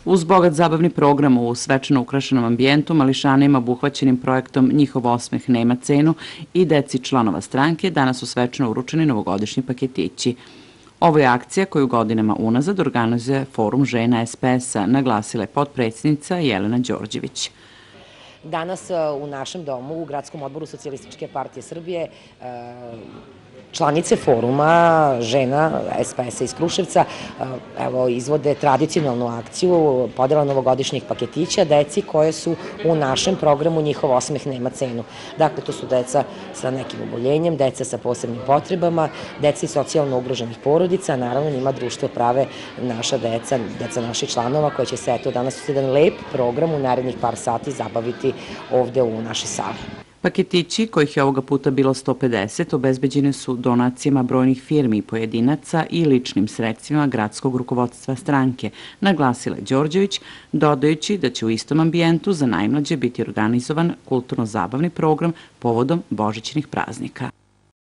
Uz bogat zabavni program u svečano ukrašenom ambijentu, mališanima obuhvaćenim projektom Njihov osmeh nema cenu i deci članova stranke danas su svečano uručeni novogodišnji paketići. Ovo je akcija koju godinama unazad organizuje Forum žena SPS-a, naglasila je potpredsjednica Jelena Đorđević. Danas u našem domu, u Gradskom odboru Socijalističke partije Srbije, članice foruma žena SPS-a iz Kruševca izvode tradicionalnu akciju podela novogodišnjih paketića deci koje su u našem programu Njihov osmeh nema cenu. Dakle, to su deca sa nekim oboljenjem, deca sa posebnim potrebama, deca iz socijalno ugroženih porodica, a naravno njima društvo prave naša deca naših članova koja će se danas u jedan lep program u narednih par sati zabaviti ovde u našoj sali. Paketići, kojih je ovoga puta bilo 150, obezbeđeni su donacijama brojnih firmi i pojedinaca i ličnim sredstvima gradskog rukovodstva stranke, naglasila je Đorđević, dodajući da će u istom ambijentu za najmlađe biti organizovan kulturno-zabavni program povodom božićnih praznika.